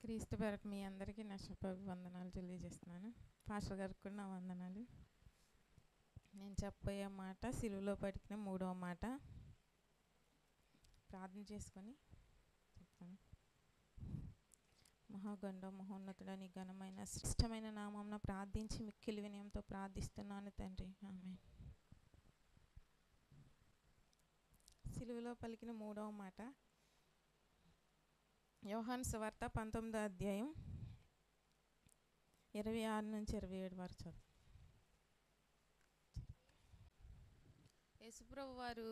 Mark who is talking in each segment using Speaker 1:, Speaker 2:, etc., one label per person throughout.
Speaker 1: క్రీస్తు పేరట మీ అందరికీ నా శుభాభివందనాలు తెలియజేస్తున్నాను. పాస్టర్ గారికి కూడా నా వందనాలు. నేను చెప్పబోయే మాట సిలువలో పలికిన 3వ మాట. ప్రార్థన చేసుకొని చెప్తాను. మహాగండ మహోన్నతుడ నీ ఘనమైన శ్రేష్టమైన నామమున ప్రార్థించి మిక్కిలి వినయంతో ప్రార్థిస్తున్నాను తండ్రి, ఆమేన్. సిలువలో పలికిన 3వ మాట యోహాను సువార్త 19వ అధ్యాయం 26 నుంచి 27 వరకు చదువు. యేసుప్రభు వారు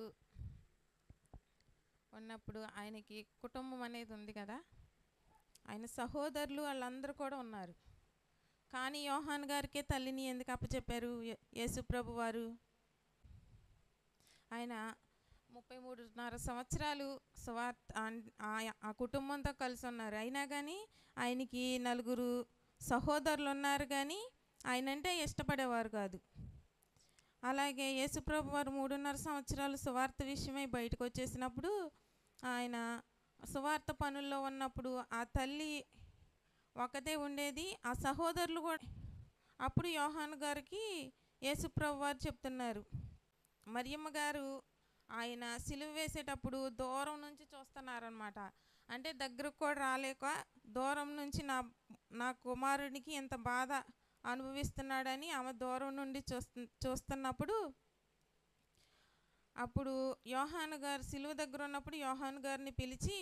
Speaker 1: ఉన్నప్పుడు ఆయనకి కుటుంబం అనేది ఉంది కదా, ఆయన సహోదరులు వాళ్ళందరూ కూడా ఉన్నారు. కానీ యోహాను గారికే తల్లిని ఎందుకు అప్పచెప్పారు యేసుప్రభు వారు? ఆయన 33.5 సంవత్సరాలు ఆ కుటుంబంతో కలిసి ఉన్నారు. అయినా కానీ ఆయనకి 4 సహోదరులు ఉన్నారు, కానీ ఆయనంటే ఇష్టపడేవారు కాదు. అలాగే యేసుప్రభు వారు 3.5 సంవత్సరాలు సువార్త విషయమై బయటకు వచ్చేసినప్పుడు, ఆయన సువార్త పనుల్లో ఉన్నప్పుడు ఆ తల్లి ఒకతే ఉండేది, ఆ సహోదరులు కూడా. అప్పుడు యోహాను గారికి యేసుప్రభు వారు చెప్తున్నారు, మరియమ్మ గారు ఆయన సిలువ వేసేటప్పుడు దూరం నుంచి చూస్తున్నారనమాట. అంటే దగ్గరకు కూడా రాలేక దూరం నుంచి నా కుమారుడికి ఎంత బాధ అనుభవిస్తున్నాడని ఆమె దూరం నుండి చూస్తున్నప్పుడు, అప్పుడు యోహాను గారు సిలువ దగ్గర ఉన్నప్పుడు యోహాను గారిని పిలిచి,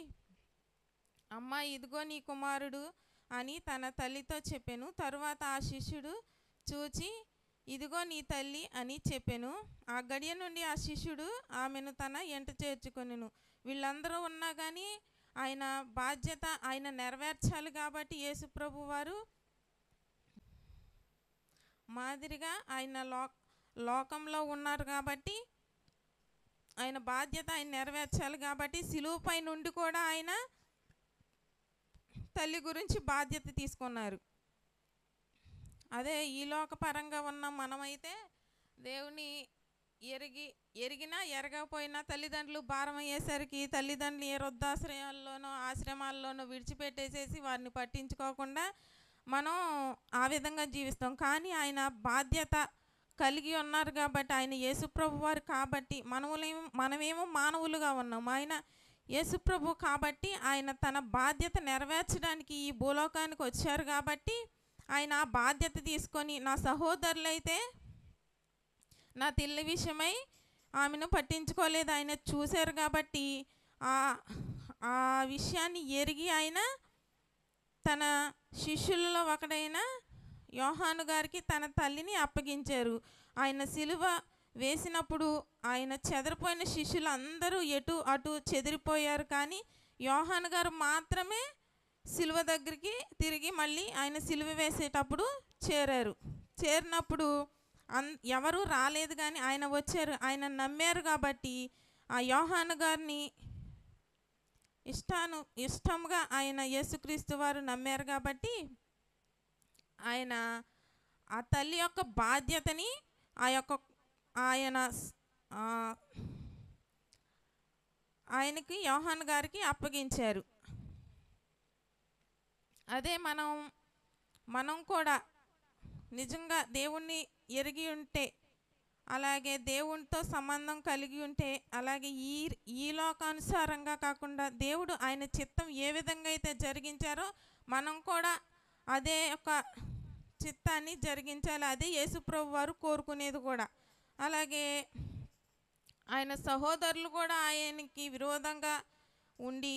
Speaker 1: అమ్మా ఇదిగో నీ కుమారుడు అని తన తల్లితో చెప్పాను. తరువాత ఆ శిష్యుడు చూచి ఇదిగో నీ తల్లి అని చెప్పాను. ఆ గడియ నుండి ఆ శిష్యుడు ఆమెను తన ఎంట చేర్చుకొనెను. వీళ్ళందరూ ఉన్నా కానీ ఆయన బాధ్యత ఆయన నెరవేర్చాలి కాబట్టి యేసుప్రభు వారు మాదిరిగా ఆయన లోకంలో ఉన్నారు కాబట్టి ఆయన బాధ్యత ఆయన నెరవేర్చాలి కాబట్టి సిలువపై నుండి కూడా ఆయన తల్లి గురించి బాధ్యత తీసుకున్నారు. అదే ఈ లోకపరంగా ఉన్న మనమైతే దేవుని ఎరిగినా ఎరగకపోయినా తల్లిదండ్రులు భారం అయ్యేసరికి తల్లిదండ్రులు ఏ వృద్ధాశ్రయాల్లోనో ఆశ్రమాల్లోనో విడిచిపెట్టేసేసి వారిని పట్టించుకోకుండా మనం ఆ విధంగా జీవిస్తాం. కానీ ఆయన బాధ్యత కలిగి ఉన్నారు కాబట్టి, ఆయన యేసుప్రభు వారు కాబట్టి మనమేమో మానవులుగా ఉన్నాం. ఆయన యేసుప్రభు కాబట్టి ఆయన తన బాధ్యత నెరవేర్చడానికి ఈ భూలోకానికి వచ్చారు కాబట్టి ఆయన ఆ బాధ్యత తీసుకొని, నా సహోదరులైతే నా తల్లి విషయమై ఆమెను పట్టించుకోలేదు, ఆయన చూశారు కాబట్టి ఆ విషయాన్ని ఎరిగి ఆయన తన శిష్యులలో ఒకడైన యోహాను గారికి తన తల్లిని అప్పగించారు. ఆయన సిలువ వేసినప్పుడు ఆయన చెదిరిపోయిన శిష్యులు అందరూ ఎటు అటు చెదిరిపోయారు, కానీ యోహాను గారు మాత్రమే సిలువ దగ్గరికి తిరిగి మళ్ళీ ఆయన సిలువ వేసేటప్పుడు చేరినప్పుడు ఎవరు రాలేదు, కానీ ఆయన వచ్చారు. ఆయన నమ్మారు కాబట్టి ఆ యోహాను గారిని ఇష్టంగా ఆయన యేసుక్రీస్తు వారు నమ్మారు కాబట్టి ఆయన ఆ తల్లి యొక్క బాధ్యతని ఆయనకి యోహాను గారికి అప్పగించారు. అదే మనం కూడా నిజంగా దేవుణ్ణి ఎరిగి ఉంటే, అలాగే దేవునితో సంబంధం కలిగి ఉంటే, అలాగే ఈ లోకానుసారంగా కాకుండా దేవుడు ఆయన చిత్తం ఏ విధంగా అయితే జరిగించారో మనం కూడా అదే ఒక చిత్తాన్ని జరిగించాలి. అదే యేసుప్రభు వారు కోరుకునేది కూడా. అలాగే ఆయన సహోదరులు కూడా ఆయనకి విరోధంగా ఉండి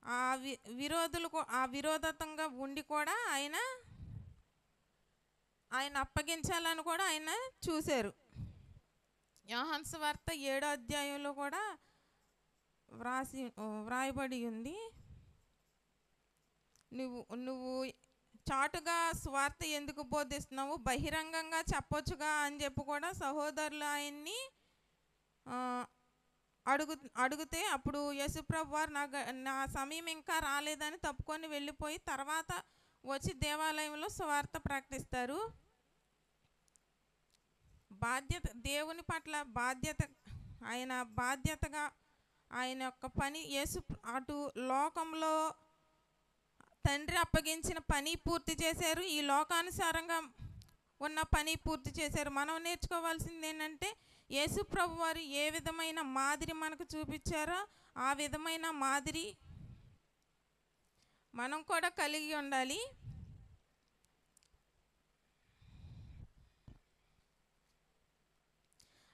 Speaker 1: ఆ విరోధంగా ఉండి కూడా ఆయన అప్పగించాలని కూడా ఆయన చూశారు. యోహాను సువార్త 7వ అధ్యాయంలో కూడా వ్రాయబడి ఉంది, నువ్వు చాటుగా సువార్త ఎందుకు బోధిస్తున్నావు, బహిరంగంగా చెప్పొచ్చుగా అని చెప్పి కూడా సహోదరులు ఆయన్ని అడిగితే, అప్పుడు యేసుప్రభు వారు నా సమయం ఇంకా రాలేదని తప్పుకొని వెళ్ళిపోయి తర్వాత వచ్చి దేవాలయంలో సువార్త ప్రకటిస్తారు. దేవుని పట్ల ఆయన బాధ్యతగా ఆయన యొక్క పని అటు లోకంలో తండ్రి అప్పగించిన పని పూర్తి చేశారు, ఈ లోకానుసారంగా ఉన్న పని పూర్తి చేశారు. మనం నేర్చుకోవాల్సింది ఏంటంటే యేసు ప్రభు వారు ఏ విధమైన మాదిరి మనకు చూపించారో ఆ విధమైన మాదిరి మనం కూడా కలిగి ఉండాలి.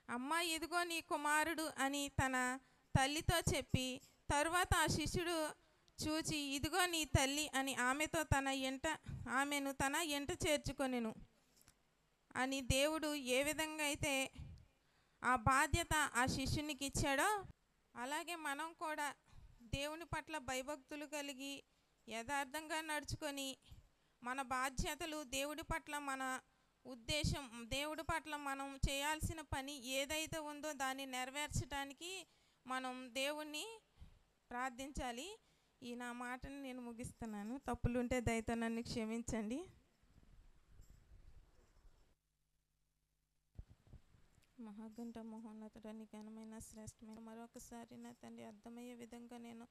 Speaker 1: అమ్మ ఇదిగో నీ కుమారుడు అని తన తల్లితో చెప్పి తరువాత ఆ శిష్యుడు చూచి ఇదిగో నీ తల్లి అని ఆమెను తన ఎంట చేర్చుకొనెను అని దేవుడు ఏ విధంగా అయితే ఆ బాధ్యత ఆ శిష్యునికి ఇచ్చాడో అలాగే మనం కూడా దేవుని పట్ల భయభక్తులు కలిగి యథార్థంగా నడుచుకొని మన బాధ్యతలు దేవుడి పట్ల మన ఉద్దేశం దేవుడి పట్ల మనం చేయాల్సిన పని ఏదైతే ఉందో దాన్ని నెరవేర్చడానికి మనం దేవుణ్ణి ప్రార్థించాలి. ఈ నా మాటని నేను ముగిస్తున్నాను. తప్పులుంటే దయతో నన్ను క్షమించండి. మహాగంట మహోన్నతుడని ఘనమైన శ్రేష్టమైన మరొకసారి నా తండ్రి అర్థమయ్యే విధంగా నేను